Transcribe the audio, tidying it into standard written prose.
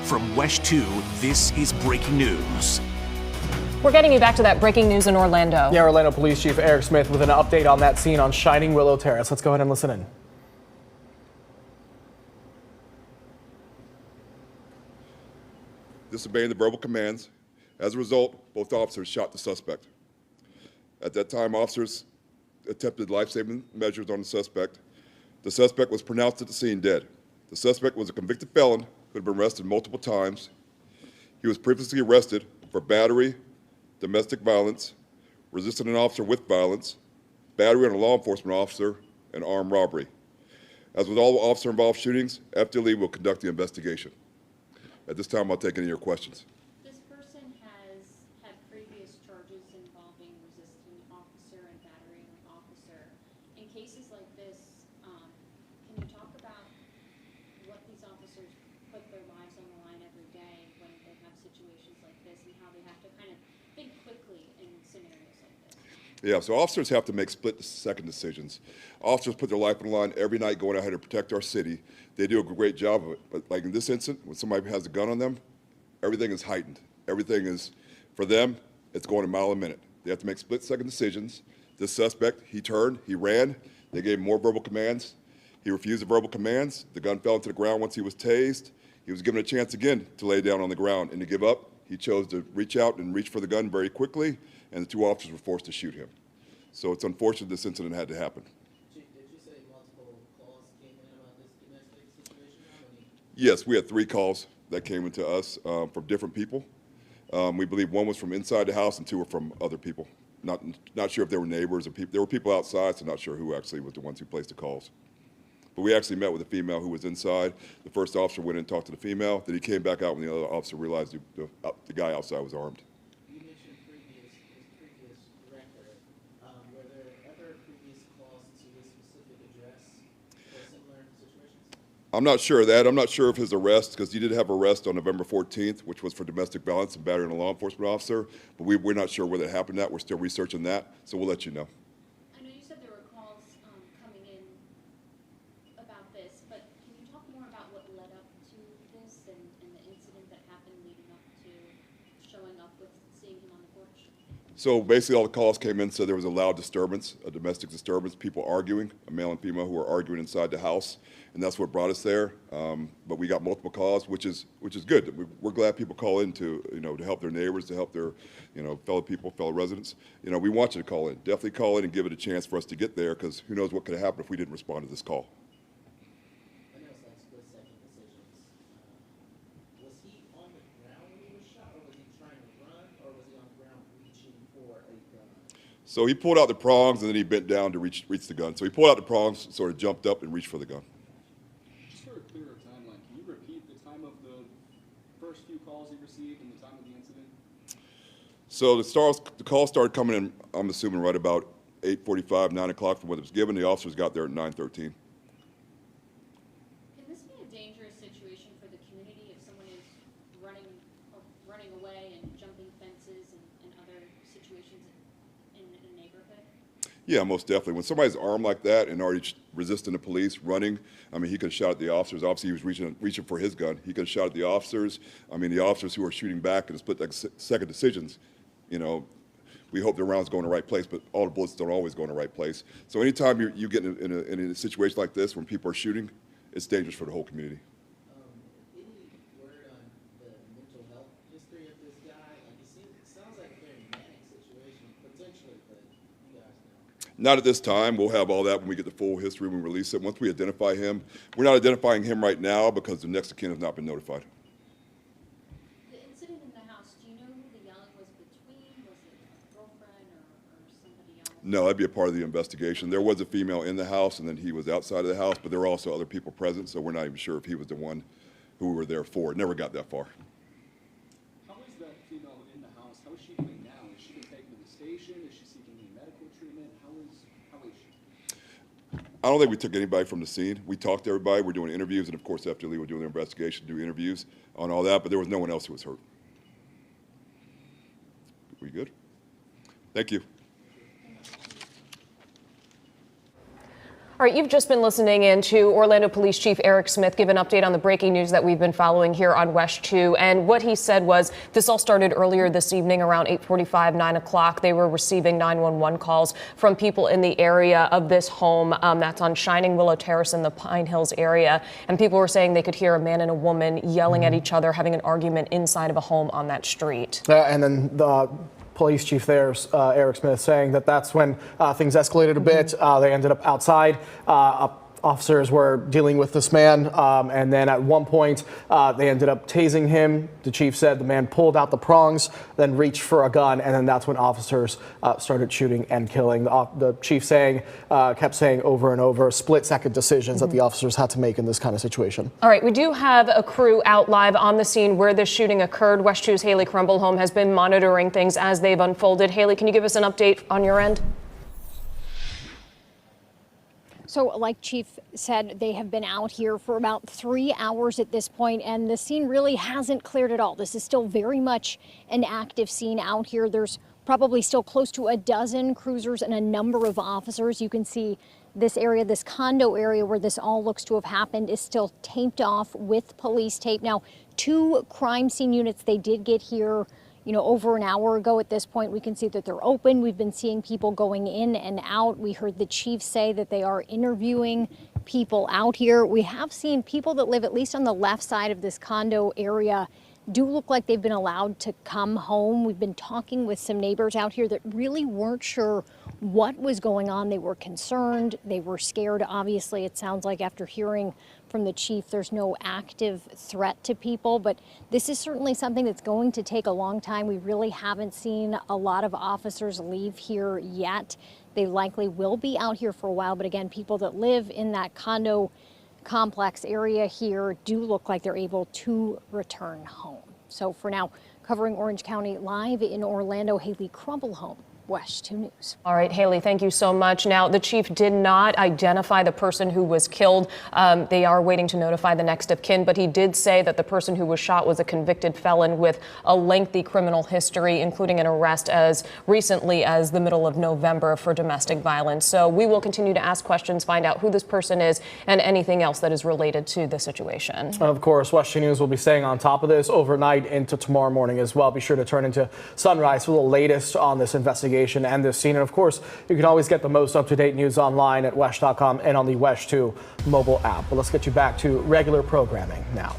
From WESH 2, this is breaking news. We're getting you back to that breaking news in Orlando. Yeah, Orlando Police Chief Eric Smith with an update on that scene on Shining Willow Terrace. Let's go ahead and listen in. Disobeying the verbal commands. As a result, both officers shot the suspect. At that time, officers attempted life-saving measures on the suspect. The suspect was pronounced at the scene dead. The suspect was a convicted felon who had been arrested multiple times. He was previously arrested for battery, domestic violence, resisting an officer with violence, battery on a law enforcement officer, and armed robbery. As with all officer-involved shootings, FDLE will conduct the investigation. At this time, I'll take any of your questions. This person has had previous charges involving resisting officer and battering an officer. In cases like this, can you talk about what these officers put their lives on the line every day when they have situations like this and how they have to kind of think quickly in scenarios like this? Yeah, so officers have to make split-second decisions. Officers put their life on the line every night going out here to protect our city. They do a great job of it. But like in this incident, when somebody has a gun on them, everything is heightened. Everything is, for them, it's going a mile a minute. They have to make split-second decisions. This suspect, he turned, he ran. They gave him more verbal commands. He refused the verbal commands. The gun fell into the ground once he was tased. He was given a chance again to lay down on the ground and to give up. He chose to reach out and reach for the gun very quickly, and the two officers were forced to shoot him. So it's unfortunate this incident had to happen. Chief, did you say multiple calls came in about this domestic situation? Yes, we had 3 calls that came into us from different people. We believe 1 was from inside the house and 2 were from other people. Not sure if they were neighbors or people. There were people outside, so not sure who actually was the ones who placed the calls. But we actually met with a female who was inside. The first officer went in and talked to the female. Then he came back out when the other officer realized the guy outside was armed. You mentioned his previous record. Were there ever previous calls to this specific address for similar situations? I'm not sure of that. I'm not sure of his arrest, because he did have arrest on November 14th, which was for domestic violence and battering a law enforcement officer. But we're not sure where that happened at. We're still researching that, so we'll let you know. I know you said there were calls coming in about this, but can you talk more about what led up to this and the incident that happened leading up to showing up with seeing him on the porch? So basically all the calls came in, said there was a loud disturbance, a domestic disturbance, people arguing, a male and female who were arguing inside the house, and that's what brought us there. But we got multiple calls, which is good. We're glad people call in to help their neighbors, to help their fellow people, fellow residents. We want you to call in. Definitely call in and give it a chance for us to get there, because who knows what could have happened if we didn't respond to this call. I know it's like split-second decisions. Was he on the ground when he was shot, or was he trying to run, or was he on the ground reaching for a gun? So he pulled out the prongs and then he bent down to reach the gun. So he pulled out the prongs, sort of jumped up and reached for the gun. Just for a clearer timeline, can you repeat the time of the first few calls you received and the time of the incident? So the call started coming in, I'm assuming, right about 8:45, 9 o'clock from when it was given. The officers got there at 9:13. Can this be a dangerous situation for the community if someone is running away and jumping fences and other situations in a neighborhood? Yeah, most definitely. When somebody's armed like that and already resisting the police, running, I mean, he could have shot at the officers. Obviously, he was reaching for his gun. He could have shot at the officers. I mean, the officers who are shooting back and split-second decisions, we hope the rounds go in the right place, but all the bullets don't always go in the right place. So anytime you get in a situation like this when people are shooting, it's dangerous for the whole community. Any word on the mental health history of this guy? Like, it sounds like a very manic situation, potentially, but you guys know. Not at this time. We'll have all that when we get the full history, when we release it. Once we identify him, we're not identifying him right now because the next of kin has not been notified. The incident in the house, do you know who the yelling was between? Was it a girlfriend or somebody else? No, that'd be a part of the investigation. There was a female in the house, and then he was outside of the house, but there were also other people present, so we're not even sure if he was the one who we were there for. It never got that far. How is that female in the house? How is she doing now? Is she been taken to the station? Is she seeking any medical treatment? How is she? I don't think we took anybody from the scene. We talked to everybody. We're doing interviews, and of course, FDLE were doing their investigation, do interviews on all that, but there was no one else who was hurt. We good? Thank you. All right, you've just been listening in to Orlando Police Chief Eric Smith give an update on the breaking news that we've been following here on WESH 2. And what he said was this all started earlier this evening around 8:45, 9 o'clock. They were receiving 911 calls from people in the area of this home that's on Shining Willow Terrace in the Pine Hills area. And people were saying they could hear a man and a woman yelling at each other, having an argument inside of a home on that street. And then the police chief there, Eric Smith, saying that that's when things escalated a bit. They ended up outside. Officers were dealing with this man, and then at one point they ended up tasing him. The chief said the man pulled out the prongs, then reached for a gun, and then that's when officers started shooting and killing. The chief kept saying over and over, split-second decisions that the officers had to make in this kind of situation. All right, we do have a crew out live on the scene where this shooting occurred. WESH 2's Haley Crumblehome has been monitoring things as they've unfolded. Haley, can you give us an update on your end? So like Chief said, they have been out here for about 3 hours at this point, and the scene really hasn't cleared at all. This is still very much an active scene out here. There's probably still close to a dozen cruisers and a number of officers. You can see this area, this condo area where this all looks to have happened, is still taped off with police tape. Now, 2 crime scene units, they did get here over an hour ago. At this point, we can see that they're open. We've been seeing people going in and out. We heard the chief say that they are interviewing people out here. We have seen people that live at least on the left side of this condo area do look like they've been allowed to come home. We've been talking with some neighbors out here that really weren't sure what was going on. They were concerned. They were scared. Obviously, it sounds like after hearing from the chief, there's no active threat to people, but this is certainly something that's going to take a long time. We really haven't seen a lot of officers leave here yet. They likely will be out here for a while, but again, people that live in that condo complex area here do look like they're able to return home. So for now, covering Orange County live in Orlando, Haley Crumblehome, WESH 2 News. All right, Haley, thank you so much. Now, the chief did not identify the person who was killed. They are waiting to notify the next of kin, but he did say that the person who was shot was a convicted felon with a lengthy criminal history, including an arrest as recently as the middle of November for domestic violence. So we will continue to ask questions, find out who this person is, and anything else that is related to the situation. Of course, WESH 2 News will be staying on top of this overnight into tomorrow morning as well. Be sure to turn into Sunrise for the latest on this investigation and this scene. And of course, you can always get the most up-to-date news online at WESH.com and on the WESH 2 mobile app. But let's get you back to regular programming now.